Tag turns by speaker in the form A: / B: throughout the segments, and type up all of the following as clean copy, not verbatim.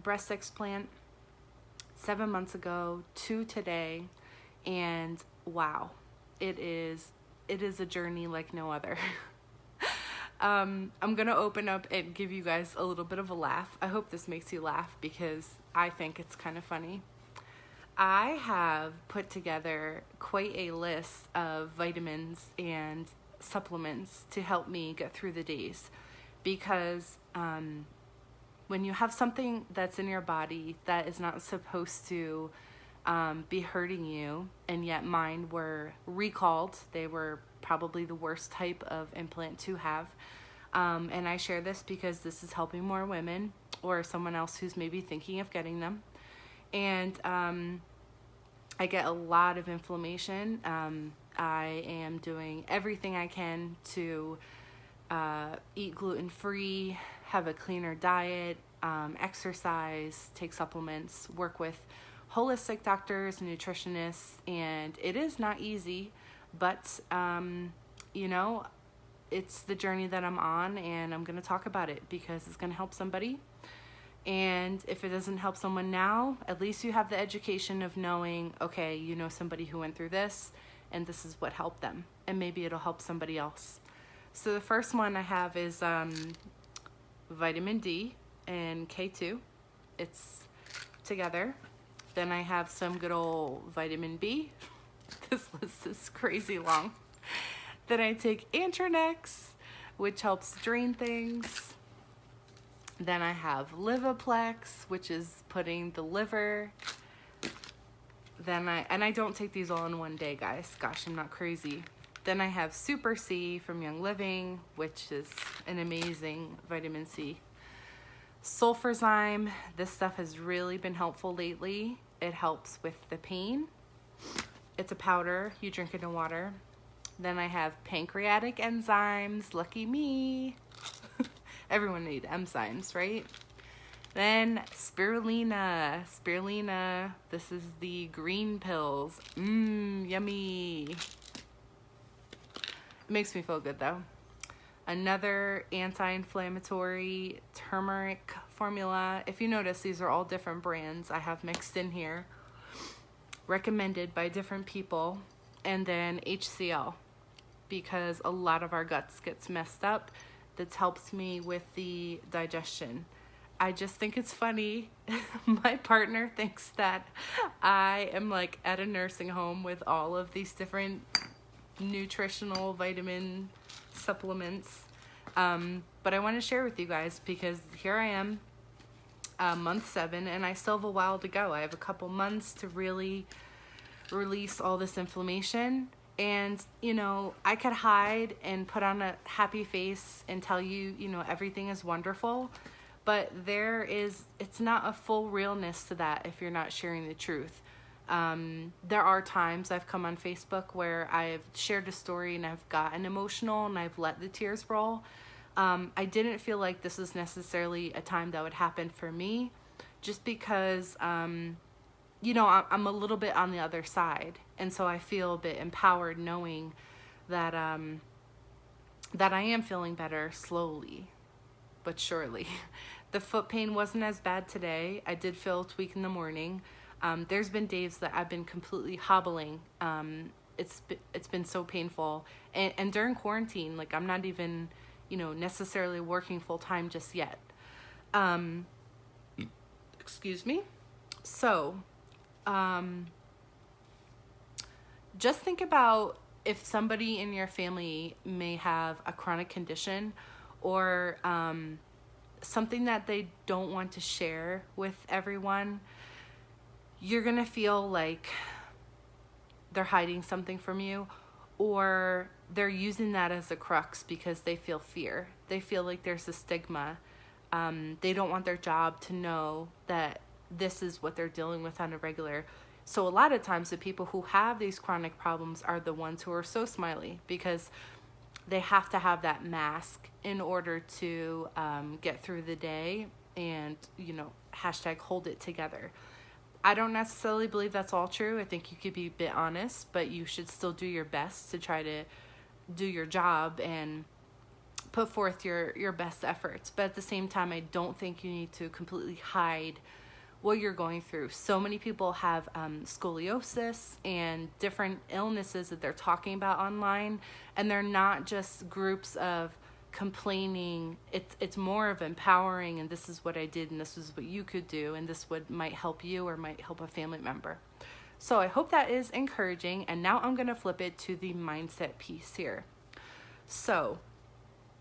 A: breast explant 7 months ago to today, and wow, it is a journey like no other. I'm gonna open up and give you guys a little bit of a laugh. I hope this makes you laugh because I think it's kind of funny. I have put together quite a list of vitamins and supplements to help me get through the days, because when you have something that's in your body that is not supposed to be hurting you, and yet mine were recalled, they were probably the worst type of implant to have, and I share this because this is helping more women or someone else who's maybe thinking of getting them. And I get a lot of inflammation. I am doing everything I can to eat gluten-free, have a cleaner diet, exercise, take supplements, work with holistic doctors, nutritionists, and it is not easy, but you know, it's the journey that I'm on, and I'm going to talk about it because it's going to help somebody. And if it doesn't help someone now, at least you have the education of knowing, okay, you know somebody who went through this, and this is what helped them, and maybe it'll help somebody else. So the first one I have is vitamin D and K2. It's together. Then I have some good old vitamin B. This list is crazy long. Then I take Antranex, which helps drain things. Then I have Livoplex, which is putting the liver. Then I don't take these all in one day, guys. Gosh, I'm not crazy. Then I have Super C from Young Living, which is an amazing vitamin C. Sulfurzyme, this stuff has really been helpful lately. It helps with the pain. It's a powder, you drink it in water. Then I have pancreatic enzymes, lucky me. Everyone needs enzymes, right? Then spirulina. Spirulina, this is the green pills. Yummy. It makes me feel good though. Another anti-inflammatory turmeric formula. If you notice, these are all different brands I have mixed in here, recommended by different people. And then HCl, because a lot of our guts gets messed up. That helps me with the digestion. I just think it's funny. My partner thinks that I am like at a nursing home with all of these different nutritional vitamin supplements. But I want to share with you guys because here I am, month 7, and I still have a while to go. I have a couple months to really release all this inflammation. And, you know, I could hide and put on a happy face and tell you, you know, everything is wonderful. But it's not a full realness to that if you're not sharing the truth. There are times I've come on Facebook where I've shared a story and I've gotten emotional and I've let the tears roll. I didn't feel like this is necessarily a time that would happen for me, just because, you know, I'm a little bit on the other side. And so I feel a bit empowered knowing that, that I am feeling better slowly but surely. The foot pain wasn't as bad today. I did feel a tweak in the morning. There's been days that I've been completely hobbling. It's been so painful. And during quarantine, like I'm not even, you know, necessarily working full time just yet. Excuse me. So, just think about if somebody in your family may have a chronic condition or something that they don't want to share with everyone. You're gonna feel like they're hiding something from you, or they're using that as a crux because they feel fear. They feel like there's a stigma. They don't want their job to know that this is what they're dealing with on a regular. So a lot of times the people who have these chronic problems are the ones who are so smiley because they have to have that mask in order to get through the day and, you know, hashtag hold it together. I don't necessarily believe that's all true. I think you could be a bit honest, but you should still do your best to try to do your job and put forth your best efforts. But at the same time, I don't think you need to completely hide what you're going through. So many people have scoliosis and different illnesses that they're talking about online, and they're not just groups of complaining. It's more of empowering, and this is what I did, and this is what you could do, and this might help you or might help a family member. So I hope that is encouraging. And now I'm going to flip it to the mindset piece here. So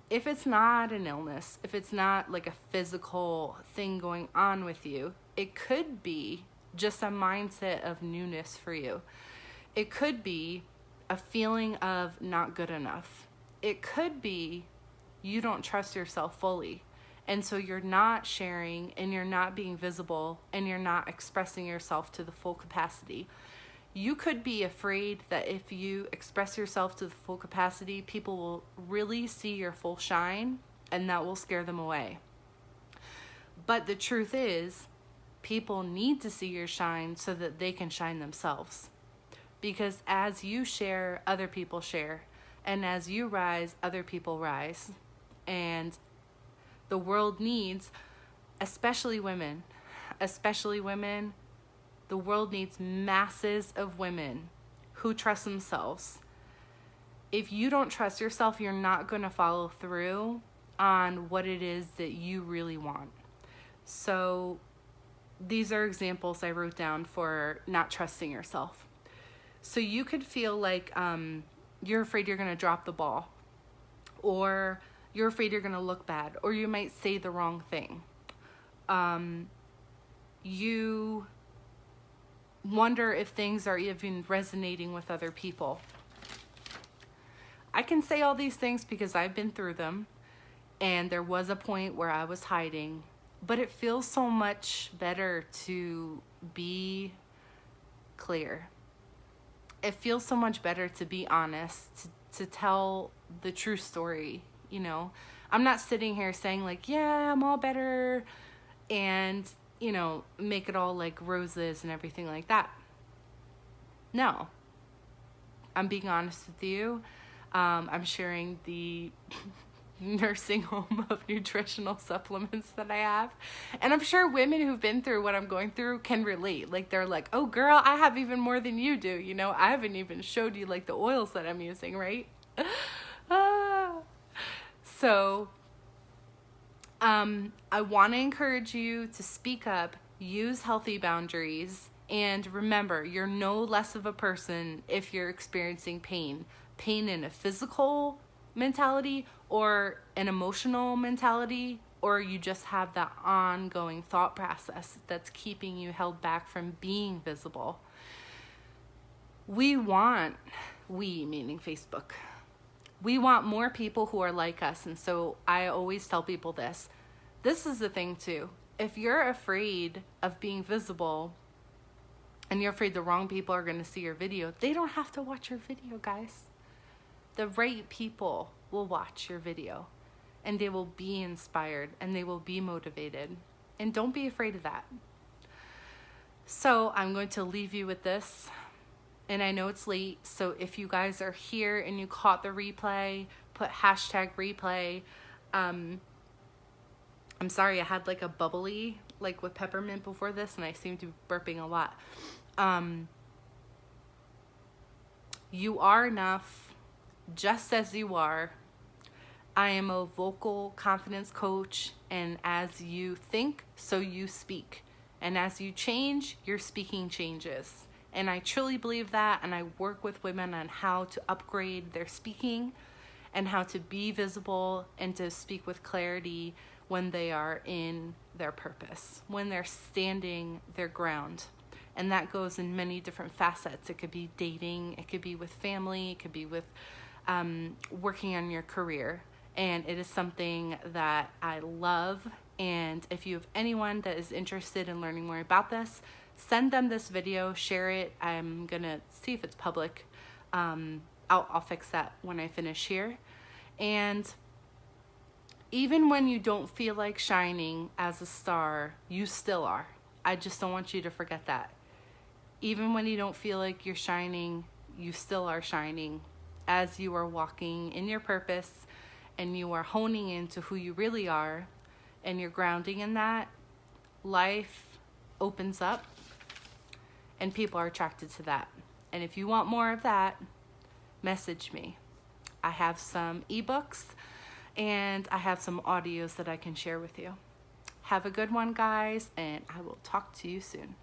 A: if it's not an illness, if it's not like a physical thing going on with you, it could be just a mindset of newness for you. It could be a feeling of not good enough. It could be you don't trust yourself fully. And so you're not sharing, and you're not being visible, and you're not expressing yourself to the full capacity. You could be afraid that if you express yourself to the full capacity, people will really see your full shine, and that will scare them away. But the truth is, people need to see your shine so that they can shine themselves. Because as you share, other people share. And as you rise, other people rise. And the world needs, especially women, the world needs masses of women who trust themselves. If you don't trust yourself, you're not going to follow through on what it is that you really want. So these are examples I wrote down for not trusting yourself. So you could feel like you're afraid you're going to drop the ball, or you're afraid you're going to look bad, or you might say the wrong thing. You wonder if things are even resonating with other people. I can say all these things because I've been through them, and there was a point where I was hiding, but it feels so much better to be clear. It feels so much better to be honest, to tell the true story. You know, I'm not sitting here saying like, yeah, I'm all better, and, you know, make it all like roses and everything like that. No, I'm being honest with you. I'm sharing the nursing home of nutritional supplements that I have. And I'm sure women who've been through what I'm going through can relate. Like, they're like, oh girl, I have even more than you do. You know, I haven't even showed you like the oils that I'm using, right? So, I want to encourage you to speak up, use healthy boundaries, and remember, you're no less of a person if you're experiencing pain in a physical mentality or an emotional mentality, or you just have that ongoing thought process that's keeping you held back from being visible. We meaning Facebook, we want more people who are like us. And so I always tell people this is the thing too. If you're afraid of being visible and you're afraid the wrong people are going to see your video, they don't have to watch your video, guys. The right people will watch your video, and they will be inspired, and they will be motivated. And don't be afraid of that. So I'm going to leave you with this. And I know it's late, so if you guys are here and you caught the replay, put #replay. I'm sorry, I had like a bubbly, like with peppermint before this, and I seem to be burping a lot. You are enough, just as you are. I am a vocal confidence coach, and as you think, so you speak. And as you change, your speaking changes. And I truly believe that, and I work with women on how to upgrade their speaking and how to be visible and to speak with clarity when they are in their purpose, when they're standing their ground. And that goes in many different facets. It could be dating, it could be with family, it could be with working on your career. And it is something that I love. And if you have anyone that is interested in learning more about this, send them this video, share it. I'm gonna see if it's public. I'll fix that when I finish here. And even when you don't feel like shining as a star, you still are. I just don't want you to forget that. Even when you don't feel like you're shining, you still are shining as you are walking in your purpose and you are honing into who you really are and you're grounding in that, life opens up and people are attracted to that. And if you want more of that, message me. I have some ebooks and I have some audios that I can share with you. Have a good one, guys, and I will talk to you soon.